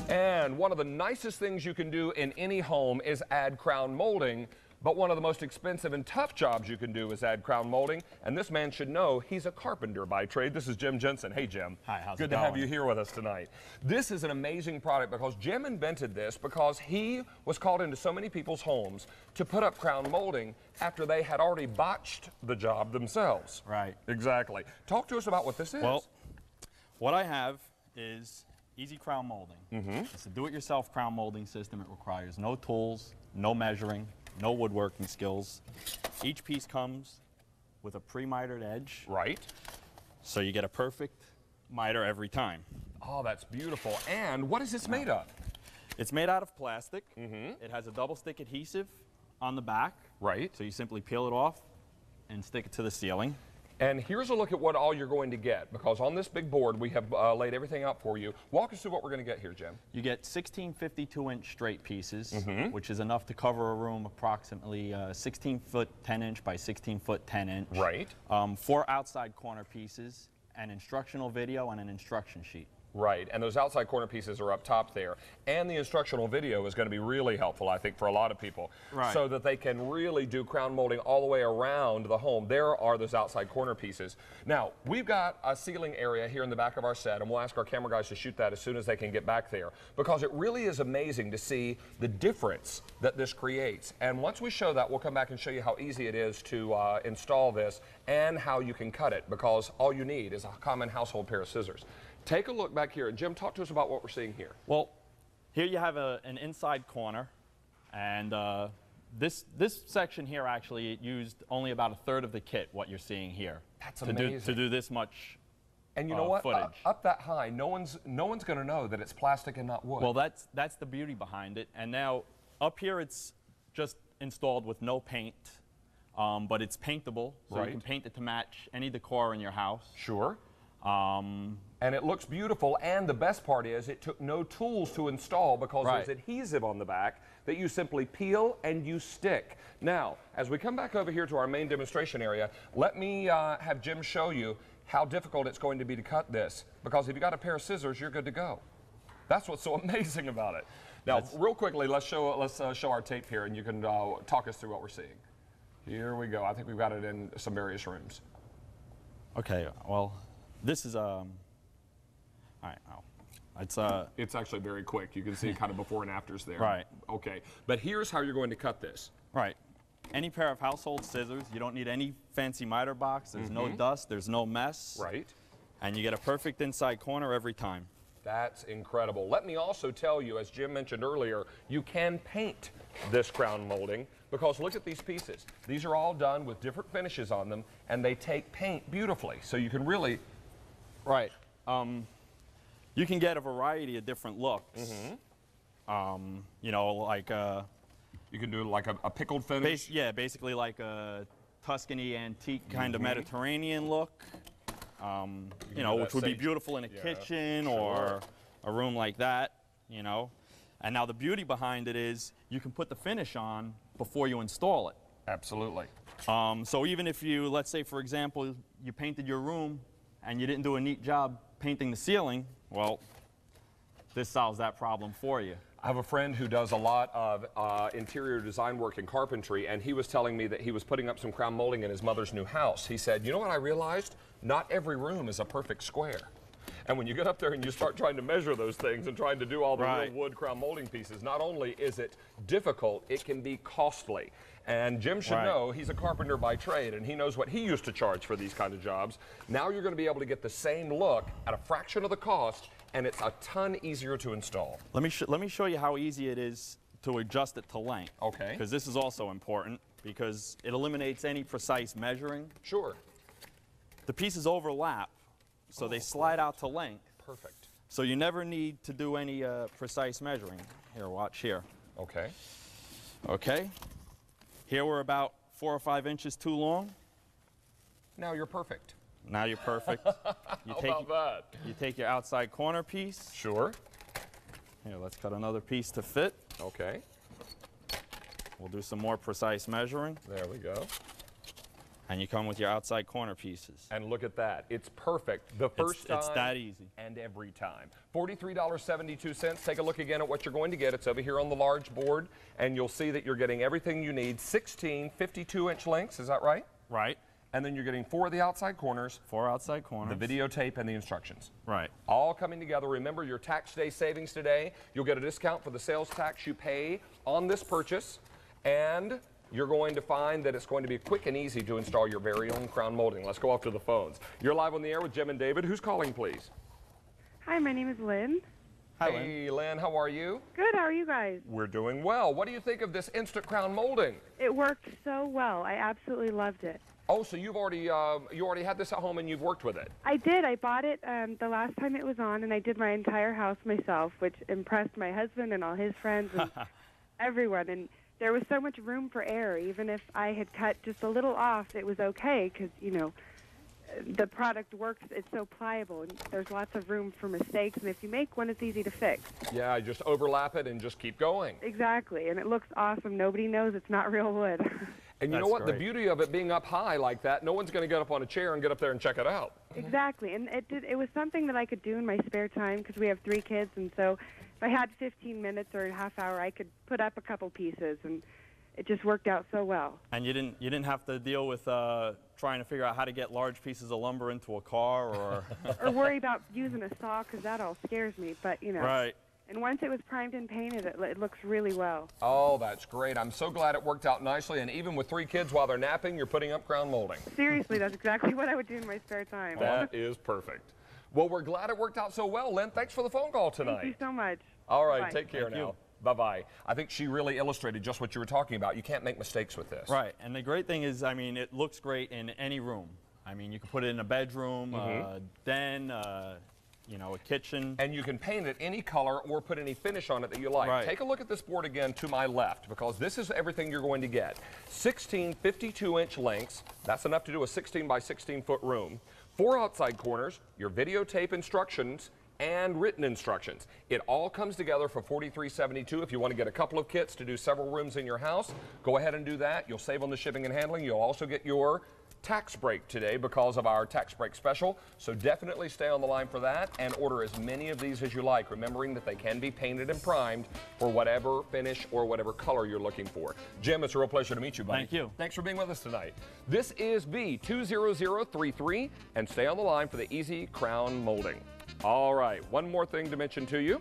And one of the nicest things you can do in any home is add crown molding. But one of the most expensive and tough jobs you can do is add crown molding. And this man should know he's a carpenter by trade. This is Jim Jensen. Hey, Jim. Hi, how's it Good going? to have you here with us tonight. This is an amazing product because Jim invented this because he was called into so many people's homes to put up crown molding after they had already botched the job themselves. Right. Exactly. Talk to us about what this is. Well, what I have is easy crown molding. It's a do-it-yourself crown molding system. It requires no tools, no measuring, no woodworking skills. Each piece comes with a pre-mitered edge. Right. So you get a perfect miter every time. Oh, that's beautiful. And what is this made of? It's made out of plastic. It has a double stick adhesive on the back. Right. So you simply peel it off and stick it to the ceiling. And here's a look at what all you're going to get, because on this big board we have laid everything out for you. Walk us through what we're going to get here, Jim. You get 16 52-inch straight pieces, which is enough to cover a room approximately 16-foot 10-inch by 16-foot 10-inch. Right. 4 outside corner pieces, an instructional video, and an instruction sheet. Right, and those outside corner pieces are up top there. And the instructional video is going to be really helpful, I think, for a lot of people. Right. So that they can really do crown molding all the way around the home. There are those outside corner pieces. Now, we've got a ceiling area here in the back of our set, and we'll ask our camera guys to shoot that as soon as they can get back there, because it really is amazing to see the difference that this creates. And once we show that, we'll come back and show you how easy it is to install this and how you can cut it, because all you need is a common household pair of scissors. Take a look back here, and Jim, talk to us about what we're seeing here. Well, here you have an inside corner, and this section here actually it used only about a third of the kit. What you're seeing here. That's amazing. To do this much. And you know what? Footage. Up that high, no one's going to know that it's plastic and not wood. Well, that's the beauty behind it. And now up here it's just installed with no paint, but it's paintable, so you can paint it to match any decor in your house. Sure. And it looks beautiful, and the best part is it took no tools to install because there's adhesive on the back that you simply peel and you stick. Now, as we come back over here to our main demonstration area, let me have Jim show you how difficult it's going to be to cut this, because if you got a pair of scissors, you're good to go. That's what's so amazing about it. Now, real quickly, let's show our tape here, and you can talk us through what we're seeing. Here we go. I think we've got it in some various rooms. Okay, well, this is all right. It's actually very quick. You can see kind of before and afters there. Right. Okay. But here's how you're going to cut this. Right. Any pair of household scissors. You don't need any fancy miter box. There's no dust. There's no mess. Right. And you get a perfect inside corner every time. That's incredible. Let me also tell you, as Jim mentioned earlier, you can paint this crown molding, because look at these pieces. These are all done with different finishes on them, and they take paint beautifully. So you can really... Right. You can get a variety of different looks. You know, like you can do like a pickled finish. Yeah, basically like a Tuscany antique kind of Mediterranean look. You know, which would be beautiful in a kitchen or a room like that. You know, and now the beauty behind it is you can put the finish on before you install it. Absolutely. So even if you, let's say for example, you painted your room and you didn't do a neat job painting the ceiling, well, this solves that problem for you. I have a friend who does a lot of interior design work in carpentry, and he was telling me that he was putting up some crown molding in his mother's new house. He said, you know what I realized? Not every room is a perfect square. And when you get up there and you start trying to measure those things and trying to do all the real wood crown molding pieces, not only is it difficult, it can be costly. And Jim should know he's a carpenter by trade, and he knows what he used to charge for these kind of jobs. Now you're going to be able to get the same look at a fraction of the cost, and it's a ton easier to install. Let me show you how easy it is to adjust it to length. Okay. Because this is also important, because it eliminates any precise measuring. Sure. The pieces overlap, so they slide out to length. Perfect. So you never need to do any precise measuring. Here, watch here. Okay. Okay. Here we're about 4 or 5 inches too long. Now you're perfect. Now you're perfect. How about that? You take your outside corner piece. Sure. Here, let's cut another piece to fit. Okay. We'll do some more precise measuring. There we go. And you come with your outside corner pieces. And look at that. It's perfect. The first time. It's that easy. And every time. $43.72. Take a look again at what you're going to get. It's over here on the large board. And you'll see that you're getting everything you need. 16 52-inch lengths. Is that right? Right. And then you're getting 4 of the outside corners. 4 outside corners. The videotape and the instructions. Right. All coming together. Remember your tax day savings today. You'll get a discount for the sales tax you pay on this purchase. And you're going to find that it's going to be quick and easy to install your very own crown molding. Let's go off to the phones. You're live on the air with Jim and David. Who's calling, please? Hi, my name is Lynn. Hi, Lynn. Hey, Lynn, how are you? Good, how are you guys? We're doing well. What do you think of this instant crown molding? It worked so well. I absolutely loved it. Oh, so you already had this at home and you've worked with it? I did. I bought it the last time it was on, and I did my entire house myself, which impressed my husband and all his friends and everyone. And there was so much room for error. Even if I had cut just a little off, it was okay because, you know, the product works. It's so pliable, and there's lots of room for mistakes. And if you make one, it's easy to fix. Yeah, just overlap it and just keep going. Exactly, and it looks awesome. Nobody knows it's not real wood. And you know what? The beauty of it being up high like that, no one's going to get up on a chair and get up there and check it out. Exactly, and it was something that I could do in my spare time because we have 3 kids, and so if I had 15 minutes or a half hour, I could put up a couple pieces, and it just worked out so well. And you didn't have to deal with trying to figure out how to get large pieces of lumber into a car or or worry about using a saw because that all scares me. But you know. Right. And once it was primed and painted, it looks really well. Oh, that's great. I'm so glad it worked out nicely. And even with 3 kids while they're napping, you're putting up crown molding. Seriously, that's exactly what I would do in my spare time. That is perfect. Well, we're glad it worked out so well, Lynn. Thanks for the phone call tonight. Thank you so much. All right, Bye-bye. take care now. Bye-bye. I think she really illustrated just what you were talking about. You can't make mistakes with this. Right. And the great thing is, I mean, it looks great in any room. I mean, you can put it in a bedroom, den, you know, a kitchen. And you can paint it any color or put any finish on it that you like. Right. Take a look at this board again to my left because this is everything you're going to get. 16 52-inch lengths. That's enough to do a 16 by 16 foot room. 4 outside corners, your videotape instructions, and written instructions. It all comes together for $43.72. If you want to get a couple of kits to do several rooms in your house, go ahead and do that. You'll save on the shipping and handling. You'll also get your tax break today because of our tax break special. So definitely stay on the line for that and order as many of these as you like, remembering that they can be painted and primed for whatever finish or whatever color you're looking for. Jim, it's a real pleasure to meet you, buddy. Thank you. Thanks for being with us tonight. This is B20033, and stay on the line for the Easy Crown Molding. All right, one more thing to mention to you.